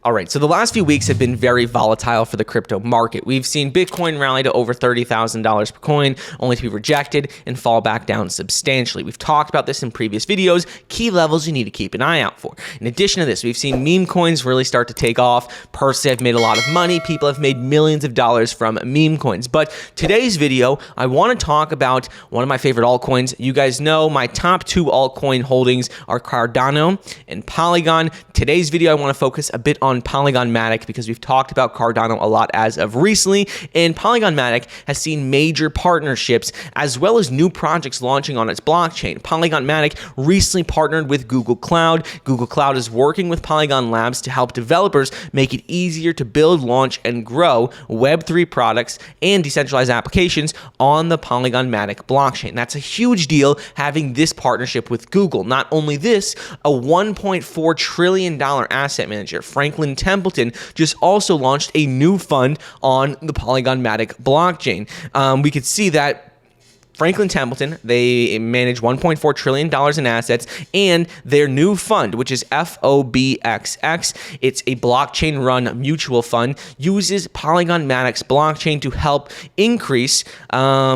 All right, so the last few weeks have been very volatile for the crypto market. We've seen Bitcoin rally to over $30,000 per coin, only to be rejected and fall back down substantially. We've talked about this in previous videos, key levels you need to keep an eye out for. In addition to this, we've seen meme coins really start to take off. Personally, I've made a lot of money. People have made millions of dollars from meme coins. But today's video, I want to talk about one of my favorite altcoins. You guys know my top two altcoin holdings are Cardano and Polygon. Today's video, I want to focus a bit on Polygon Matic because we've talked about Cardano a lot as of recently, and Polygon Matic has seen major partnerships as well as new projects launching on its blockchain. Polygon Matic recently partnered with Google Cloud. Google Cloud is working with Polygon Labs to help developers make it easier to build, launch, and grow Web3 products and decentralized applications on the Polygon Matic blockchain. That's a huge deal having this partnership with Google. Not only this, a $1.4 trillion asset manager, Franklin Templeton, just also launched a new fund on the Polygon Matic blockchain. We could see that Franklin Templeton, they manage $1.4 trillion in assets, and their new fund, which is FOBXX, it's a blockchain-run mutual fund, uses Polygon Matic's blockchain to help increase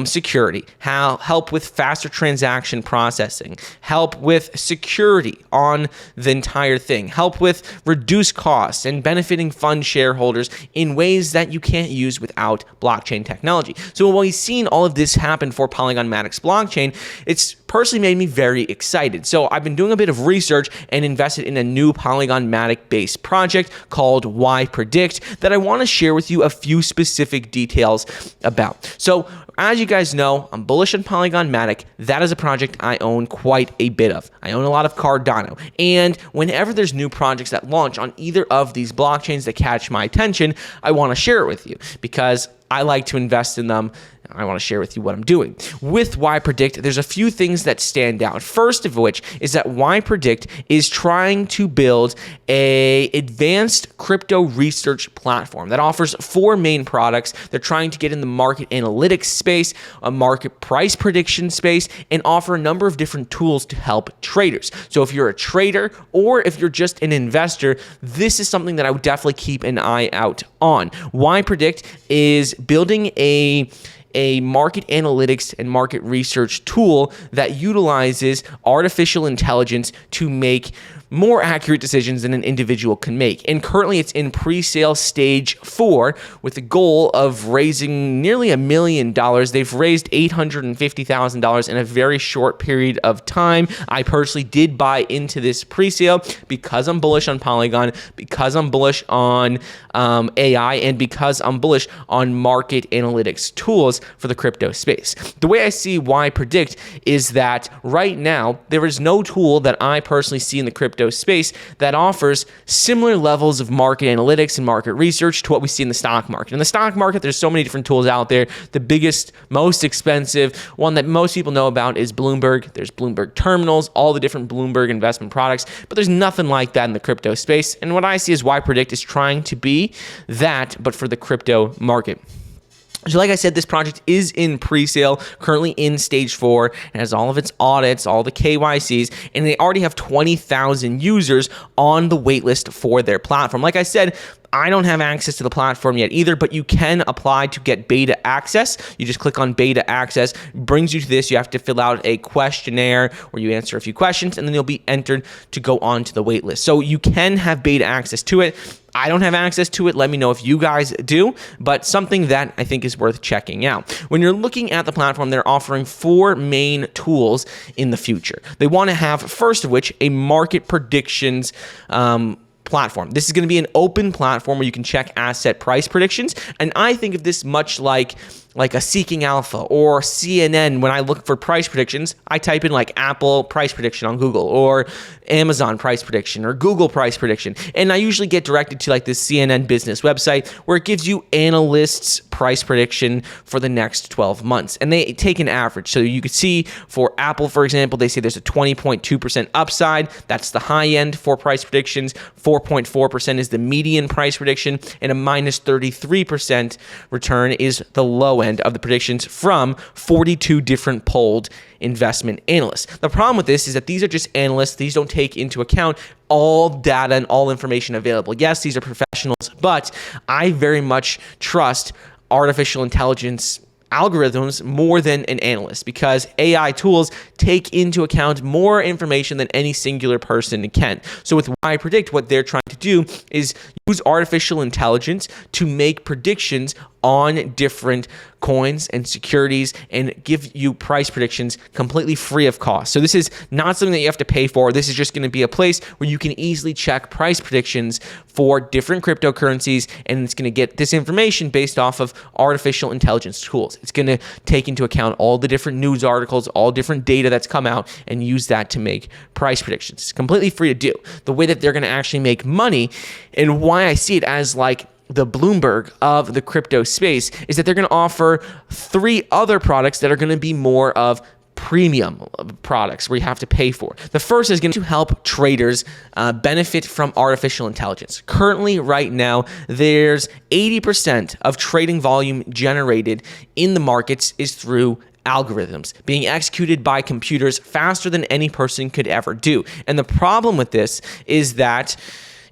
security, help with faster transaction processing, help with security on the entire thing, help with reduced costs, and benefiting fund shareholders in ways that you can't use without blockchain technology. So when we've seen all of this happen for Polygon Matic's blockchain, it's personally made me very excited. So I've been doing a bit of research and invested in a new Polygon Matic based project called yPredict that I want to share with you a few specific details about. So as you guys know, I'm bullish on Polygon Matic. That is a project I own quite a bit of. I own a lot of Cardano. And whenever there's new projects that launch on either of these blockchains that catch my attention, I want to share it with you because I like to invest in them. I want to share with you what I'm doing. With yPredict, there's a few things that stand out. First of which is that yPredict is trying to build an advanced crypto research platform that offers four main products. They're trying to get in the market analytics space, a market price prediction space, and offer a number of different tools to help traders. So if you're a trader or if you're just an investor, this is something that I would definitely keep an eye out on. yPredict is building a market analytics and market research tool that utilizes artificial intelligence to make more accurate decisions than an individual can make. And currently it's in pre-sale stage 4 with the goal of raising nearly $1 million. They've raised $850,000 in a very short period of time. I personally did buy into this pre-sale because I'm bullish on Polygon, because I'm bullish on AI, and because I'm bullish on market analytics tools for the crypto space. The way I see yPredict is that right now there is no tool that I personally see in the crypto space that offers similar levels of market analytics and market research to what we see in the stock market. In the stock market, there's so many different tools out there. The biggest, most expensive one that most people know about is Bloomberg. There's Bloomberg terminals, all the different Bloomberg investment products, but there's nothing like that in the crypto space. And what I see is yPredict is trying to be that, but for the crypto market. So like I said, this project is in pre-sale, currently in stage 4. It has all of its audits, all the KYCs, and they already have 20,000 users on the waitlist for their platform. Like I said, I don't have access to the platform yet either, but you can apply to get beta access. You just click on beta access, brings you to this. You have to fill out a questionnaire where you answer a few questions, and then you'll be entered to go on to the waitlist. So you can have beta access to it. I don't have access to it. Let me know if you guys do, but something that I think is worth checking out. When you're looking at the platform, they're offering 4 main tools in the future. They want to have, first of which, a market predictions platform. This is going to be an open platform where you can check asset price predictions, and I think of this much like a Seeking Alpha or CNN. When I look for price predictions, I type in like Apple price prediction on Google or Amazon price prediction or Google price prediction. And I usually get directed to like this CNN business website where it gives you analysts price prediction for the next 12 months. And they take an average. So you could see for Apple, for example, they say there's a 20.2% upside. That's the high end for price predictions. 4.4% is the median price prediction, and a minus 33% return is the low end of the predictions from 42 different polled investment analysts. The problem with this is that these are just analysts. These don't take into account all data and all information available. Yes, these are professionals, but I very much trust artificial intelligence algorithms more than an analyst, because AI tools take into account more information than any singular person can. So with yPredict, what they're trying to do is use artificial intelligence to make predictions on different coins and securities and give you price predictions completely free of cost. So this is not something that you have to pay for. This is just going to be a place where you can easily check price predictions for different cryptocurrencies, and it's going to get this information based off of artificial intelligence tools. It's going to take into account all the different news articles, all different data that's come out, and use that to make price predictions. It's completely free to do. The way that they're going to actually make money, and why I see it as like the Bloomberg of the crypto space, is that they're going to offer 3 other products that are going to be more of premium products where you have to pay for. The first is going to help traders benefit from artificial intelligence. Currently, right now, there's 80% of trading volume generated in the markets is through algorithms being executed by computers faster than any person could ever do. And the problem with this is that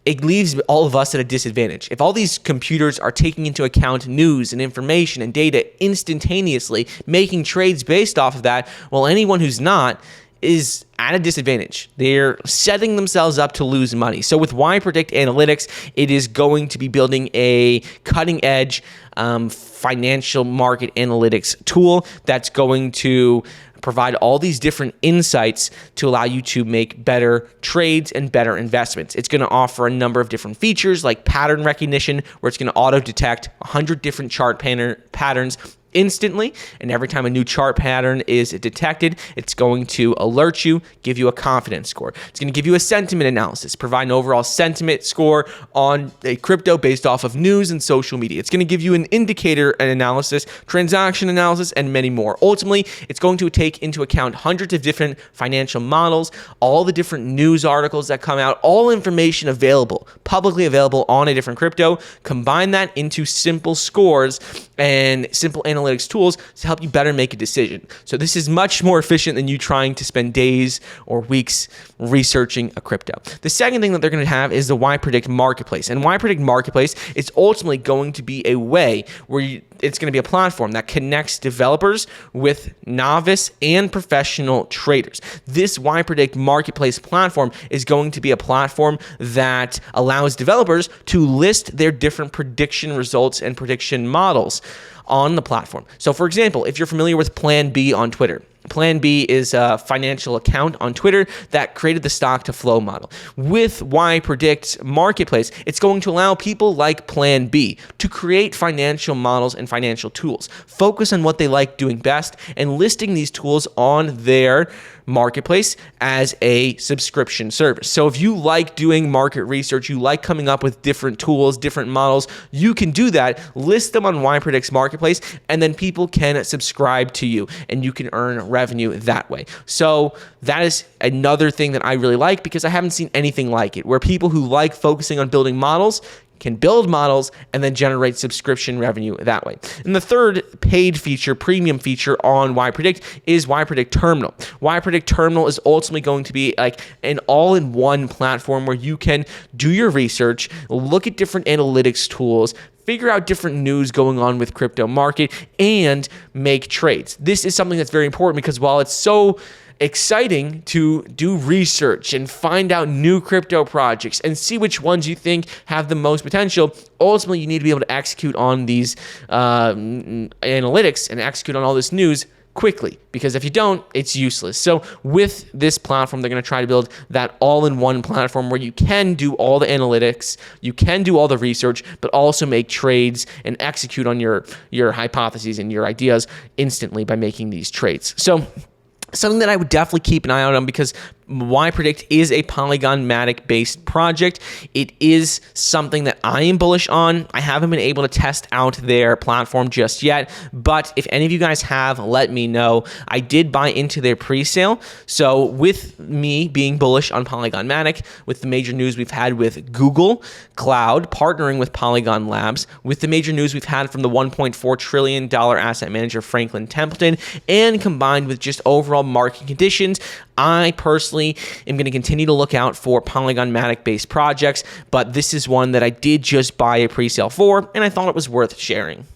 it leaves all of us at a disadvantage. If all these computers are taking into account news and information and data instantaneously, making trades based off of that, well, anyone who's not is at a disadvantage. They're setting themselves up to lose money. So with yPredict Analytics, it is going to be building a cutting-edge financial market analytics tool that's going to provide all these different insights to allow you to make better trades and better investments. It's going to offer a number of different features like pattern recognition, where it's going to auto-detect 100 different chart patterns instantly, and every time a new chart pattern is detected, it's going to alert you, give you a confidence score. It's going to give you a sentiment analysis, provide an overall sentiment score on a crypto based off of news and social media. It's going to give you an indicator analysis, transaction analysis, and many more. Ultimately, it's going to take into account hundreds of different financial models, all the different news articles that come out, all information available, publicly available on a different crypto, combine that into simple scores and simple analytics tools to help you better make a decision. So this is much more efficient than you trying to spend days or weeks researching a crypto. The second thing that they're going to have is the yPredict Marketplace. And yPredict Marketplace is ultimately going to be a way where it's going to be a platform that connects developers with novice and professional traders. This yPredict Marketplace platform is going to be a platform that allows developers to list their different prediction results and prediction models on the platform. So for example, if you're familiar with Plan B on Twitter, Plan B is a financial account on Twitter that created the stock to flow model. With yPredict Marketplace, it's going to allow people like Plan B to create financial models and financial tools, focus on what they like doing best, and listing these tools on their marketplace as a subscription service. So if you like doing market research, you like coming up with different tools, different models, you can do that, list them on yPredict's marketplace, and then people can subscribe to you and you can earn revenue that way. So that is another thing that I really like, because I haven't seen anything like it, where people who like focusing on building models can build models and then generate subscription revenue that way. And the third paid feature, premium feature on yPredict is yPredict Terminal. yPredict Terminal is ultimately going to be like an all-in-one platform where you can do your research, look at different analytics tools, figure out different news going on with crypto market, and make trades. This is something that's very important, because while it's so exciting to do research and find out new crypto projects and see which ones you think have the most potential, ultimately you need to be able to execute on these analytics and execute on all this news quickly, because if you don't, it's useless. So with this platform, they're going to try to build that all-in-one platform where you can do all the analytics, you can do all the research, but also make trades and execute on your hypotheses and your ideas instantly by making these trades. So something that I would definitely keep an eye out on, because yPredict is a Polygon Matic based project. It is something that I am bullish on. I haven't been able to test out their platform just yet, but if any of you guys have, let me know. I did buy into their pre-sale. So with me being bullish on Polygon Matic, with the major news we've had with Google Cloud partnering with Polygon Labs, with the major news we've had from the $1.4 trillion asset manager Franklin Templeton, and combined with just overall market conditions, I personally am going to continue to look out for Polygon Matic based projects, but this is one that I did just buy a pre-sale for, and I thought it was worth sharing.